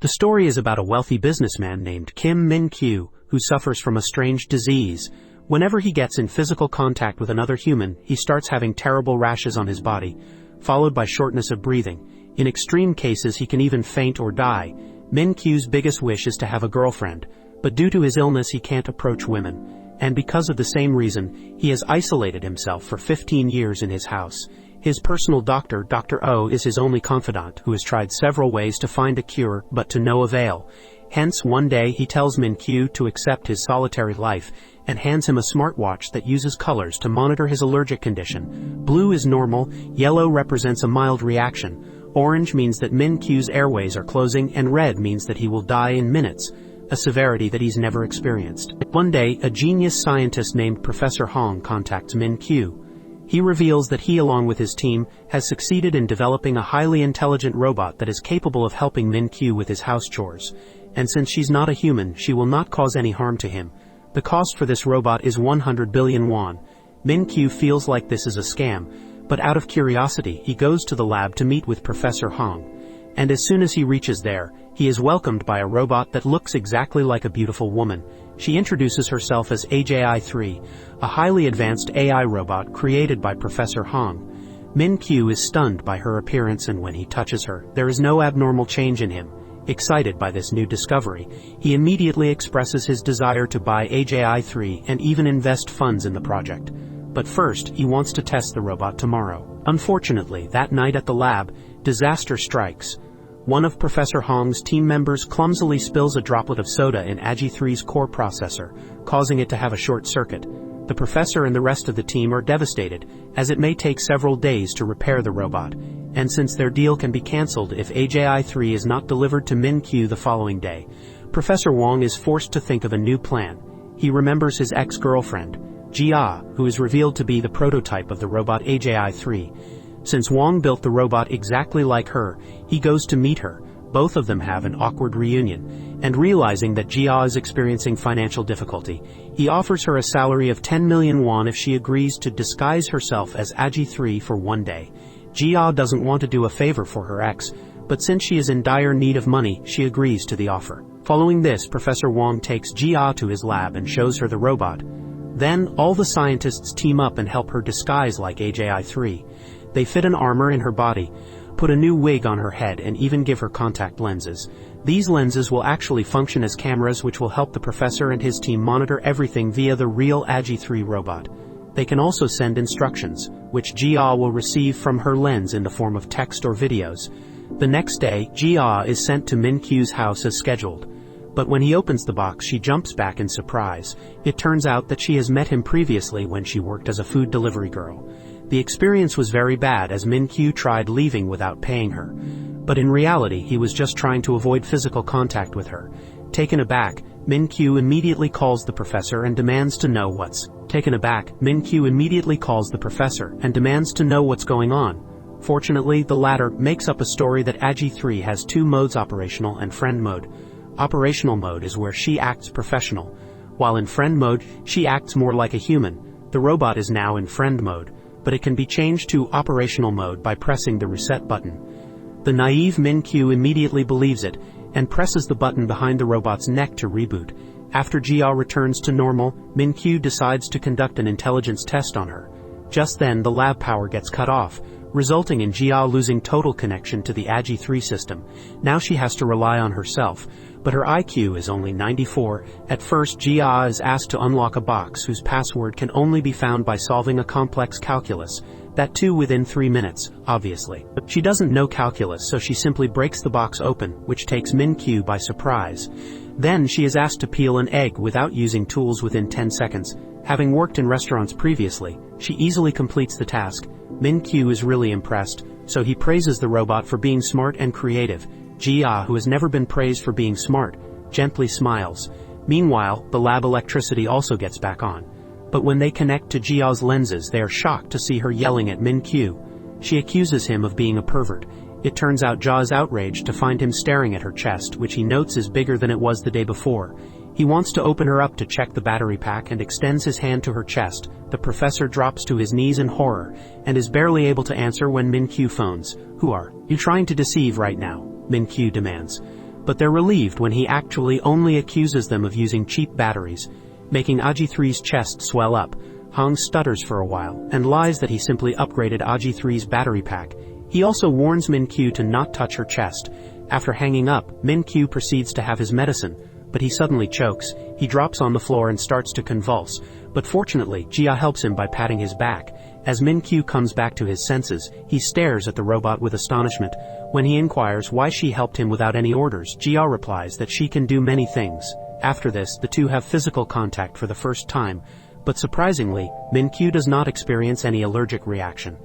The story is about a wealthy businessman named Kim Min Kyu, who suffers from a strange disease. Whenever he gets in physical contact with another human, he starts having terrible rashes on his body, followed by shortness of breathing. In extreme cases, he can even faint or die. Min Kyu's biggest wish is to have a girlfriend, but due to his illness he can't approach women. And because of the same reason, he has isolated himself for 15 years in his house. His personal doctor, Dr. O, is his only confidant, who has tried several ways to find a cure, but to no avail. Hence, one day he tells Min Kyu to accept his solitary life, and hands him a smartwatch that uses colors to monitor his allergic condition. Blue is normal, yellow represents a mild reaction, orange means that Min Kyu's airways are closing, and red means that he will die in minutes, a severity that he's never experienced. One day, a genius scientist named Professor Hong contacts Min Kyu. He reveals that he, along with his team, has succeeded in developing a highly intelligent robot that is capable of helping Min Kyu with his house chores. And since she's not a human, she will not cause any harm to him. The cost for this robot is 100 billion won. Min Kyu feels like this is a scam, but out of curiosity, he goes to the lab to meet with Professor Hong. And as soon as he reaches there, he is welcomed by a robot that looks exactly like a beautiful woman. She introduces herself as AJI-3, a highly advanced AI robot created by Professor Hong. Min Kyu is stunned by her appearance, and when he touches her, there is no abnormal change in him. Excited by this new discovery, he immediately expresses his desire to buy AJI-3 and even invest funds in the project. But first, he wants to test the robot tomorrow. Unfortunately, that night at the lab, disaster strikes. One of Professor Hong's team members clumsily spills a droplet of soda in AJI-3's core processor, causing it to have a short circuit. The professor and the rest of the team are devastated, as it may take several days to repair the robot, and since their deal can be cancelled if AJI-3 is not delivered to Min Kyu the following day, Professor Wong is forced to think of a new plan. He remembers his ex-girlfriend, Jia, who is revealed to be the prototype of the robot AJI-3. Since Wong built the robot exactly like her, he goes to meet her. Both of them have an awkward reunion, and realizing that Jia is experiencing financial difficulty, he offers her a salary of 10 million won if she agrees to disguise herself as AJI-3 for one day. Jia doesn't want to do a favor for her ex, but since she is in dire need of money, she agrees to the offer. Following this, Professor Wong takes Jia to his lab and shows her the robot. Then, all the scientists team up and help her disguise like AJI-3. They fit an armor in her body, put a new wig on her head, and even give her contact lenses. These lenses will actually function as cameras, which will help the professor and his team monitor everything via the real AJI-3 robot. They can also send instructions, which Jia will receive from her lens in the form of text or videos. The next day, Jia is sent to Min Kyu's house as scheduled. But when he opens the box, she jumps back in surprise. It turns out that she has met him previously when she worked as a food delivery girl. The experience was very bad, as Min Kyu tried leaving without paying her. But in reality, he was just trying to avoid physical contact with her. Taken aback, Min Kyu immediately calls the professor and demands to know what's going on. Fortunately, the latter makes up a story that AJI-3 has two modes: operational and friend mode. Operational mode is where she acts professional, while in friend mode, she acts more like a human. The robot is now in friend mode, but it can be changed to operational mode by pressing the reset button. The naive Min Kyu immediately believes it, and presses the button behind the robot's neck to reboot. After Jia returns to normal, Min Kyu decides to conduct an intelligence test on her. Just then, the lab power gets cut off, resulting in Jia losing total connection to the AJI-3 system. Now she has to rely on herself, but her IQ is only 94. At first, Jia is asked to unlock a box whose password can only be found by solving a complex calculus, that too within 3 minutes, obviously. She doesn't know calculus, so she simply breaks the box open, which takes Min Kyu by surprise. Then she is asked to peel an egg without using tools within 10 seconds. Having worked in restaurants previously, she easily completes the task. Min Kyu is really impressed, so he praises the robot for being smart and creative. Jia, who has never been praised for being smart, gently smiles. Meanwhile, the lab electricity also gets back on. But when they connect to Jia's lenses, they are shocked to see her yelling at Min Kyu. She accuses him of being a pervert. It turns out Jia is outraged to find him staring at her chest, which he notes is bigger than it was the day before. He wants to open her up to check the battery pack and extends his hand to her chest. The professor drops to his knees in horror and is barely able to answer when Min Kyu phones. "Who are you trying to deceive right now?" Min Kyu demands. but they're relieved when he actually only accuses them of using cheap batteries, making AG3's chest swell up. Hong stutters for a while, and lies that he simply upgraded AG3's battery pack. He also warns Min Kyu to not touch her chest. After hanging up, Min Kyu proceeds to have his medicine, but he suddenly chokes. He drops on the floor and starts to convulse, but fortunately, Jia helps him by patting his back. As Min Kyu comes back to his senses, he stares at the robot with astonishment. When he inquires why she helped him without any orders, Jia replies that she can do many things. After this, the two have physical contact for the first time, but surprisingly, Min Kyu does not experience any allergic reaction.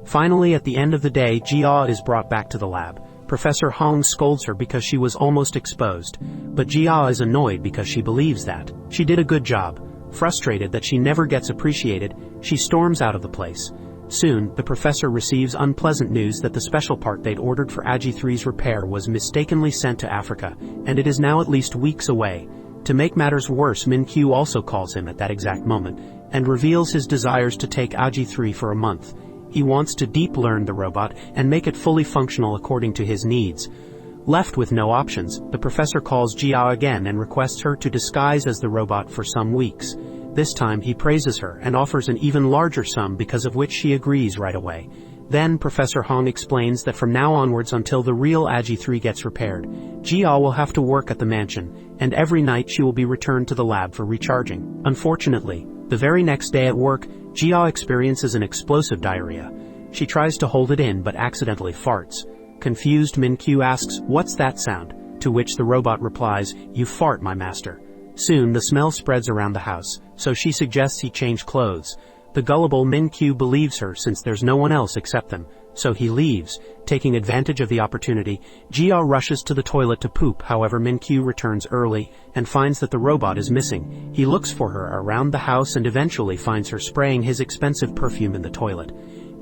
Finally, at the end of the day, Jia is brought back to the lab. Professor Hong scolds her because she was almost exposed, but Jia is annoyed because she believes that she did a good job. Frustrated that she never gets appreciated, she storms out of the place. Soon, the professor receives unpleasant news that the special part they'd ordered for AG3's repair was mistakenly sent to Africa, and it is now at least weeks away. To make matters worse, Min Kyu also calls him at that exact moment, and reveals his desires to take AG3 for a month. He wants to deep learn the robot and make it fully functional according to his needs. Left with no options, the professor calls Jia again and requests her to disguise as the robot for some weeks. This time he praises her and offers an even larger sum, because of which she agrees right away. Then Professor Hong explains that from now onwards until the real AG3 gets repaired, Jia will have to work at the mansion, and every night she will be returned to the lab for recharging. Unfortunately, the very next day at work, Jia experiences an explosive diarrhea. She tries to hold it in but accidentally farts. Confused, Min Kyu asks, "What's that sound?" To which the robot replies, "You fart, my master." Soon the smell spreads around the house, so she suggests he change clothes. The gullible Min Kyu believes her since there's no one else except them, so he leaves. Taking advantage of the opportunity, Jia rushes to the toilet to poop. However, Min Kyu returns early and finds that the robot is missing. He looks for her around the house and eventually finds her spraying his expensive perfume in the toilet.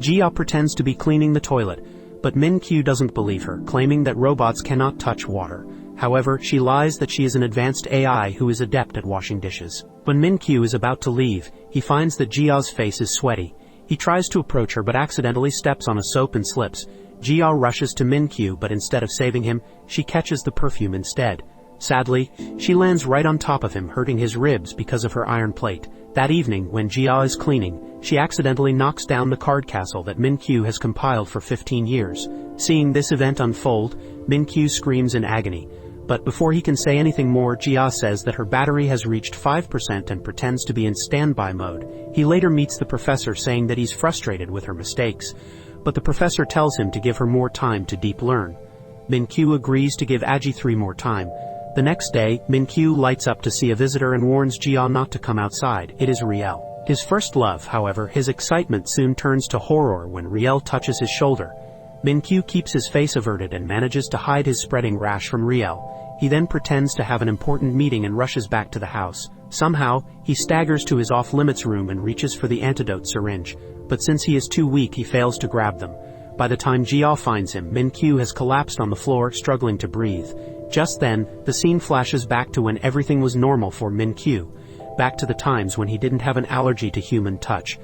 Jia pretends to be cleaning the toilet, but Min Kyu doesn't believe her, claiming that robots cannot touch water. However, she lies that she is an advanced AI who is adept at washing dishes. When Min Kyu is about to leave, he finds that Jia's face is sweaty. He tries to approach her but accidentally steps on a soap and slips. Jia rushes to Min Kyu, but instead of saving him, she catches the perfume instead. Sadly, she lands right on top of him, hurting his ribs because of her iron plate. That evening, when Jia is cleaning, she accidentally knocks down the card castle that Min Kyu has compiled for 15 years. Seeing this event unfold, Min Kyu screams in agony. But before he can say anything more, Jia says that her battery has reached 5% and pretends to be in standby mode. He later meets the professor, saying that he's frustrated with her mistakes, but the professor tells him to give her more time to deep learn. Min Kyu agrees to give AG3 more time. The next day, Min Kyu lights up to see a visitor and warns Jia not to come outside. It is Riel. His first love, however, his excitement soon turns to horror when Riel touches his shoulder. Min Kyu keeps his face averted and manages to hide his spreading rash from Riel. He then pretends to have an important meeting and rushes back to the house. Somehow, he staggers to his off-limits room and reaches for the antidote syringe, but since he is too weak, he fails to grab them. By the time Jia finds him, Min Kyu has collapsed on the floor, struggling to breathe. Just then, the scene flashes back to when everything was normal for Min Kyu, back to the times when he didn't have an allergy to human touch.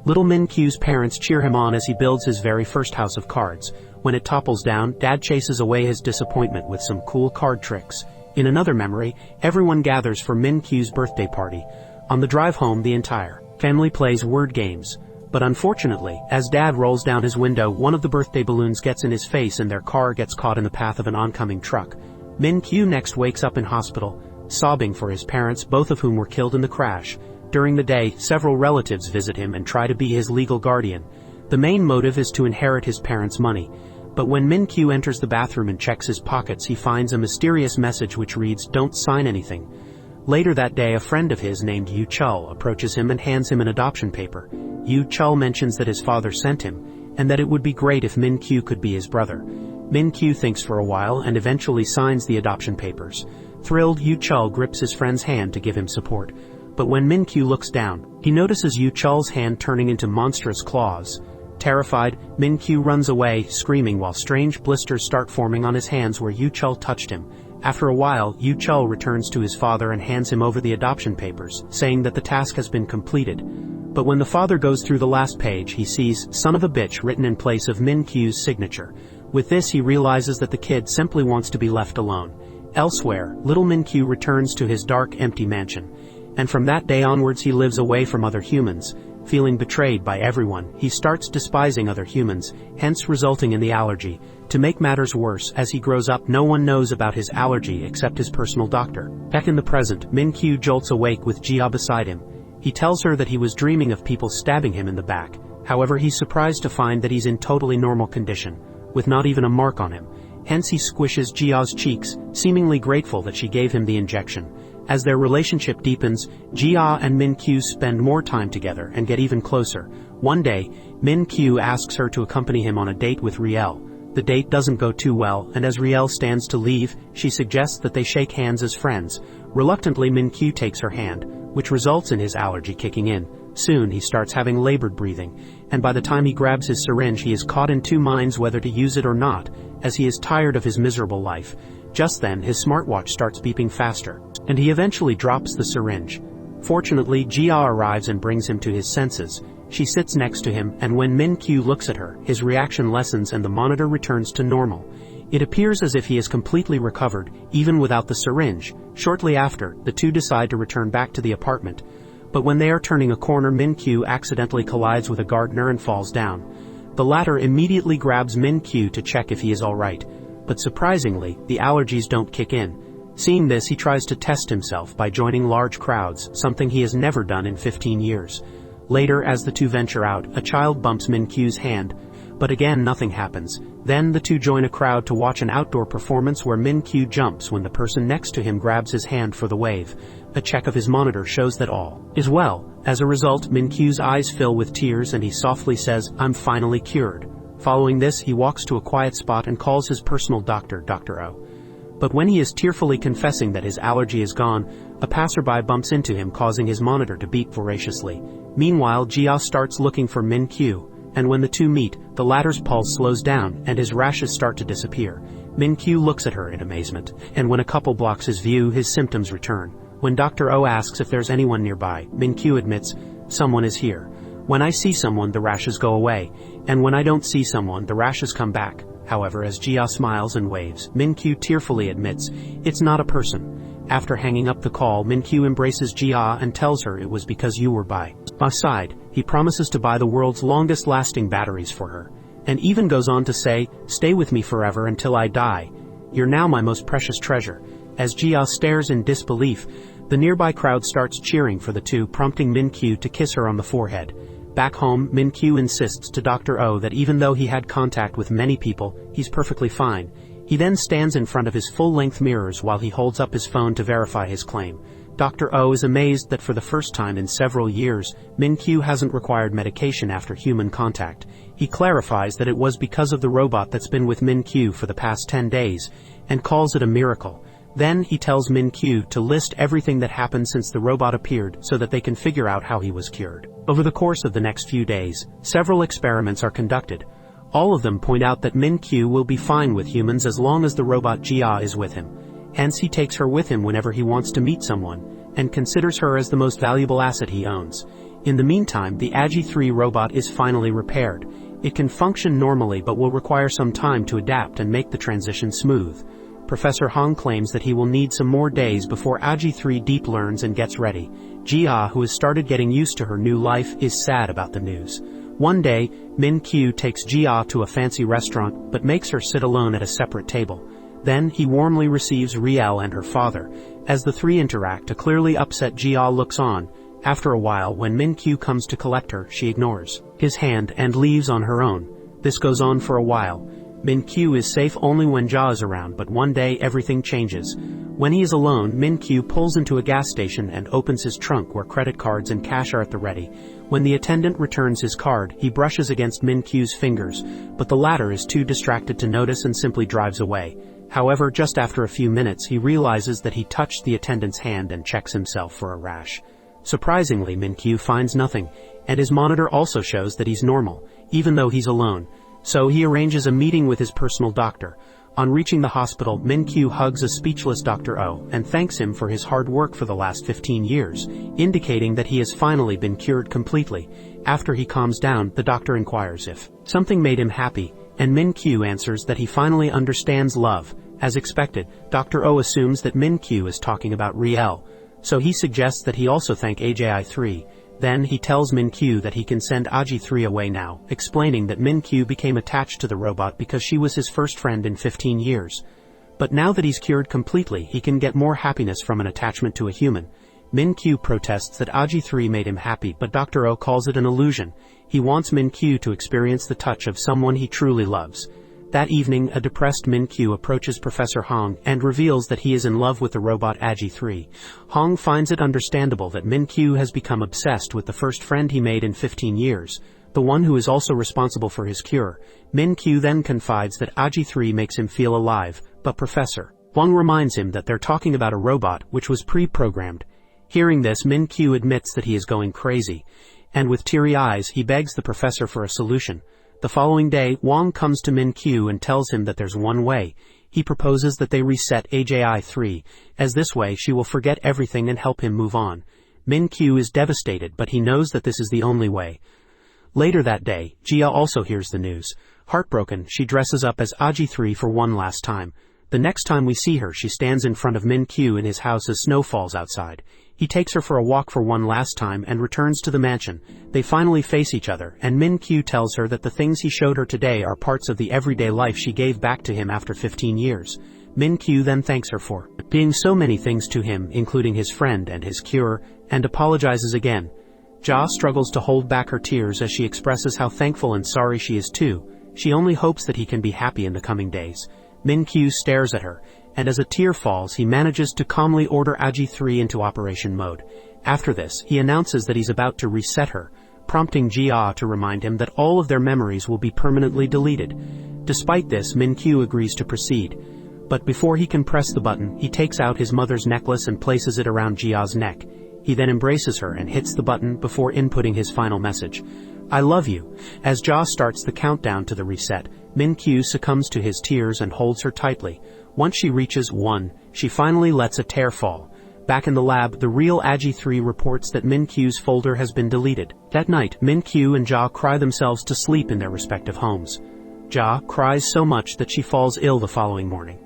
Little Min Kyu's parents cheer him on as he builds his very first house of cards. When it topples down, Dad chases away his disappointment with some cool card tricks. In another memory, everyone gathers for Min Kyu's birthday party. On the drive home, the entire family plays word games. But unfortunately, as Dad rolls down his window, one of the birthday balloons gets in his face and their car gets caught in the path of an oncoming truck. Min Kyu next wakes up in hospital, sobbing for his parents, both of whom were killed in the crash. During the day, several relatives visit him and try to be his legal guardian. The main motive is to inherit his parents' money. But when Min Kyu enters the bathroom and checks his pockets, he finds a mysterious message which reads, "Don't sign anything." Later that day, a friend of his named Yu Chul approaches him and hands him an adoption paper. Yu Chul mentions that his father sent him, and that it would be great if Min Kyu could be his brother. Min Kyu thinks for a while and eventually signs the adoption papers. Thrilled, Yu Chul grips his friend's hand to give him support. But when Min Kyu looks down, he notices Yu Chul's hand turning into monstrous claws. Terrified, Min Kyu runs away, screaming, while strange blisters start forming on his hands where Yu Chul touched him. After a while, Yu Chul returns to his father and hands him over the adoption papers, saying that the task has been completed. But when the father goes through the last page, he sees "son of a bitch" written in place of Min Kyu's signature. With this, he realizes that the kid simply wants to be left alone. Elsewhere, little Min Kyu returns to his dark, empty mansion, and from that day onwards he lives away from other humans. Feeling betrayed by everyone, he starts despising other humans, hence resulting in the allergy. To make matters worse, as he grows up, no one knows about his allergy except his personal doctor. Back in the present, Min Kyu jolts awake with Jia beside him. He tells her that he was dreaming of people stabbing him in the back. However, he's surprised to find that he's in totally normal condition, with not even a mark on him. Hence he squishes Jia's cheeks, seemingly grateful that she gave him the injection. As their relationship deepens, Jia and Min Kyu spend more time together and get even closer. One day, Min Kyu asks her to accompany him on a date with Riel. The date doesn't go too well, and as Riel stands to leave, she suggests that they shake hands as friends. Reluctantly, Min Kyu takes her hand, which results in his allergy kicking in. Soon he starts having labored breathing, and by the time he grabs his syringe he is caught in two minds whether to use it or not, as he is tired of his miserable life. Just then his smartwatch starts beeping faster, and he eventually drops the syringe. Fortunately, Jia arrives and brings him to his senses. She sits next to him, and when Min Kyu looks at her, his reaction lessens and the monitor returns to normal. It appears as if he is completely recovered, even without the syringe. Shortly after, the two decide to return back to the apartment. But when they are turning a corner, Min Kyu accidentally collides with a gardener and falls down. The latter immediately grabs Min Kyu to check if he is alright. But surprisingly, the allergies don't kick in. Seeing this, he tries to test himself by joining large crowds, something he has never done in 15 years. Later, as the two venture out, a child bumps Min Kyu's hand, but again nothing happens. Then the two join a crowd to watch an outdoor performance where Min Kyu jumps when the person next to him grabs his hand for the wave. A check of his monitor shows that all is well. As a result, Min Kyu's eyes fill with tears and he softly says, "I'm finally cured." Following this, he walks to a quiet spot and calls his personal doctor, Dr. O. But when he is tearfully confessing that his allergy is gone, a passerby bumps into him, causing his monitor to beep voraciously. Meanwhile, Jia starts looking for Min Kyu, and when the two meet, the latter's pulse slows down and his rashes start to disappear. Min Kyu looks at her in amazement, and when a couple blocks his view, his symptoms return. When Dr. O asks if there's anyone nearby, Min Kyu admits, "Someone is here. When I see someone, the rashes go away, and when I don't see someone, the rashes come back." However, as Jia smiles and waves, Min Kyu tearfully admits, "It's not a person." After hanging up the call, Min Kyu embraces Jia and tells her it was because you were by my side. He promises to buy the world's longest-lasting batteries for her, and even goes on to say, "Stay with me forever until I die. You're now my most precious treasure." As Jia stares in disbelief, the nearby crowd starts cheering for the two, prompting Min Kyu to kiss her on the forehead. Back home, Min Kyu insists to Dr. O that even though he had contact with many people, he's perfectly fine. He then stands in front of his full-length mirrors while he holds up his phone to verify his claim. Dr. O is amazed that for the first time in several years, Min Kyu hasn't required medication after human contact. He clarifies that it was because of the robot that's been with Min Kyu for the past 10 days, and calls it a miracle. Then he tells Min Kyu to list everything that happened since the robot appeared so that they can figure out how he was cured. Over the course of the next few days, several experiments are conducted. All of them point out that Min Kyu will be fine with humans as long as the robot Jia is with him. Hence he takes her with him whenever he wants to meet someone, and considers her as the most valuable asset he owns. In the meantime, the Agi 3 robot is finally repaired. It can function normally but will require some time to adapt and make the transition smooth. Professor Hong claims that he will need some more days before Agi 3 deep learns and gets ready. Jia, who has started getting used to her new life, is sad about the news. One day, Min Kyu takes Jia to a fancy restaurant but makes her sit alone at a separate table. Then he warmly receives Riel and her father. As the three interact, a clearly upset Jia looks on. After a while, when Min Kyu comes to collect her, she ignores his hand and leaves on her own. This goes on for a while. Min Kyu is safe only when Jia is around, but one day everything changes. When he is alone, Min Kyu pulls into a gas station and opens his trunk where credit cards and cash are at the ready. When the attendant returns his card, he brushes against Min Kyu's fingers, but the latter is too distracted to notice and simply drives away. However, just after a few minutes, he realizes that he touched the attendant's hand and checks himself for a rash. Surprisingly, Min Kyu finds nothing, and his monitor also shows that he's normal, even though he's alone. So he arranges a meeting with his personal doctor. On reaching the hospital, Min Kyu hugs a speechless Dr. O and thanks him for his hard work for the last 15 years, indicating that he has finally been cured completely. After he calms down, the doctor inquires if something made him happy, and Min Kyu answers that he finally understands love. As expected, Dr. O assumes that Min Kyu is talking about Riel, so he suggests that he also thank AJI-3. Then he tells Min Kyu that he can send AJ-3 away now, explaining that Min Kyu became attached to the robot because she was his first friend in 15 years. But now that he's cured completely, he can get more happiness from an attachment to a human. Min Kyu protests that AJ-3 made him happy, but Dr. O calls it an illusion. He wants Min Kyu to experience the touch of someone he truly loves. That evening, a depressed Min Kyu approaches Professor Hong and reveals that he is in love with the robot AJ-3. Hong finds it understandable that Min Kyu has become obsessed with the first friend he made in 15 years, the one who is also responsible for his cure. Min Kyu then confides that AJ-3 makes him feel alive, but Professor Wang reminds him that they're talking about a robot which was pre-programmed. Hearing this, Min Kyu admits that he is going crazy, and with teary eyes he begs the professor for a solution. The following day, Wang comes to Min Kyu and tells him that there's one way. He proposes that they reset AJI-3, as this way she will forget everything and help him move on. Min Kyu is devastated, but he knows that this is the only way. Later that day, Jia also hears the news. Heartbroken, she dresses up as AJ-3 for one last time. The next time we see her, she stands in front of Min Kyu in his house as snow falls outside. He takes her for a walk for one last time and returns to the mansion. They finally face each other, and Min Kyu tells her that the things he showed her today are parts of the everyday life she gave back to him after 15 years. Min Kyu then thanks her for being so many things to him, including his friend and his cure, and apologizes again. Jia struggles to hold back her tears as she expresses how thankful and sorry she is too. She only hopes that he can be happy in the coming days. Min Kyu stares at her, and as a tear falls, he manages to calmly order AJ-3 into operation mode. After this, he announces that he's about to reset her, prompting Jia to remind him that all of their memories will be permanently deleted. Despite this, Min Kyu agrees to proceed. But before he can press the button, he takes out his mother's necklace and places it around Jia's neck. He then embraces her and hits the button before inputting his final message. "I love you." As Jia starts the countdown to the reset, Min Kyu succumbs to his tears and holds her tightly. Once she reaches 1, she finally lets a tear fall. Back in the lab, the real AJ-3 reports that Min Kyu's folder has been deleted. That night, Min Kyu and Jia cry themselves to sleep in their respective homes. Jia cries so much that she falls ill the following morning.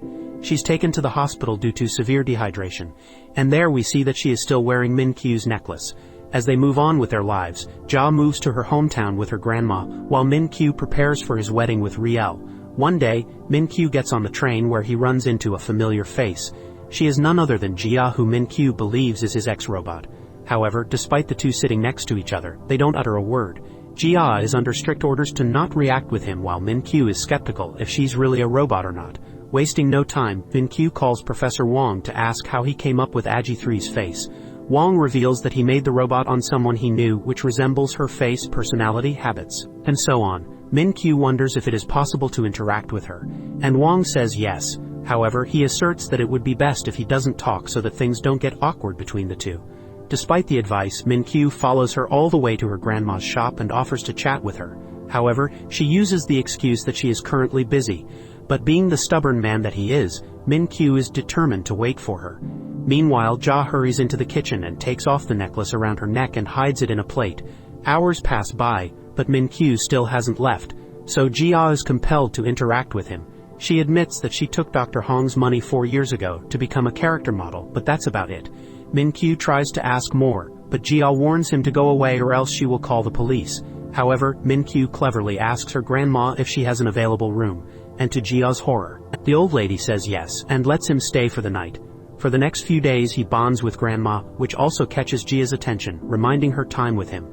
She's taken to the hospital due to severe dehydration, and there we see that she is still wearing Min Kyu's necklace. As they move on with their lives, Jia moves to her hometown with her grandma, while Min Kyu prepares for his wedding with Riel. One day, Min Kyu gets on the train where he runs into a familiar face. She is none other than Jia, who Min Kyu believes is his ex-robot. However, despite the two sitting next to each other, they don't utter a word. Jia is under strict orders to not react with him, while Min Kyu is skeptical if she's really a robot or not. Wasting no time, Min Kyu calls Professor Wang to ask how he came up with AJ-3's face. Wang reveals that he made the robot on someone he knew, which resembles her face, personality, habits, and so on. Min Kyu wonders if it is possible to interact with her, and Wang says yes. However, he asserts that it would be best if he doesn't talk so that things don't get awkward between the two. Despite the advice, Min Kyu follows her all the way to her grandma's shop and offers to chat with her. However, she uses the excuse that she is currently busy, but being the stubborn man that he is, Min Kyu is determined to wait for her. Meanwhile, Jia hurries into the kitchen and takes off the necklace around her neck and hides it in a plate. Hours pass by, but Min Kyu still hasn't left, so Jia is compelled to interact with him. She admits that she took Dr. Hong's money 4 years ago to become a character model, but that's about it. Min Kyu tries to ask more, but Jia warns him to go away or else she will call the police. However, Min Kyu cleverly asks her grandma if she has an available room, and to Jia's horror, the old lady says yes and lets him stay for the night. For the next few days he bonds with Grandma, which also catches Jia's attention, reminding her time with him.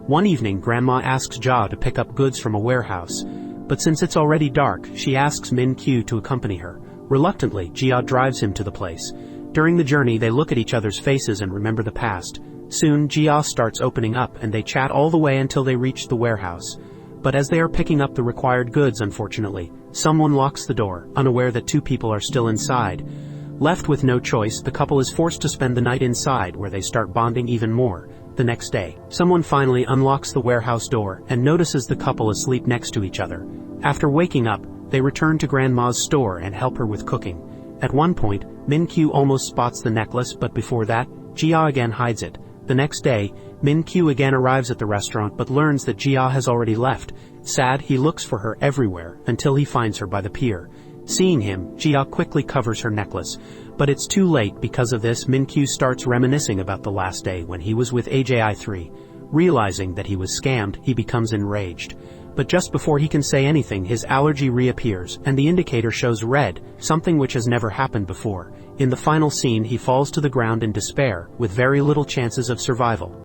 One evening, Grandma asks Jia to pick up goods from a warehouse, but since it's already dark, she asks Min Kyu to accompany her. Reluctantly, Jia drives him to the place. During the journey, they look at each other's faces and remember the past. Soon, Jia starts opening up and they chat all the way until they reach the warehouse. But as they are picking up the required goods, unfortunately, someone locks the door, unaware that two people are still inside. Left with no choice, the couple is forced to spend the night inside, where they start bonding even more. The next day, someone finally unlocks the warehouse door and notices the couple asleep next to each other. After waking up, they return to Grandma's store and help her with cooking. At one point, Min Kyu almost spots the necklace, but before that, Jia again hides it. The next day, Min Kyu again arrives at the restaurant but learns that Jia has already left. Sad, he looks for her everywhere until he finds her by the pier. Seeing him, Jia quickly covers her necklace, but it's too late. Because of this, Min Kyu starts reminiscing about the last day when he was with AJI3. Realizing that he was scammed, he becomes enraged. But just before he can say anything, his allergy reappears, and the indicator shows red, something which has never happened before. In the final scene, he falls to the ground in despair, with very little chances of survival.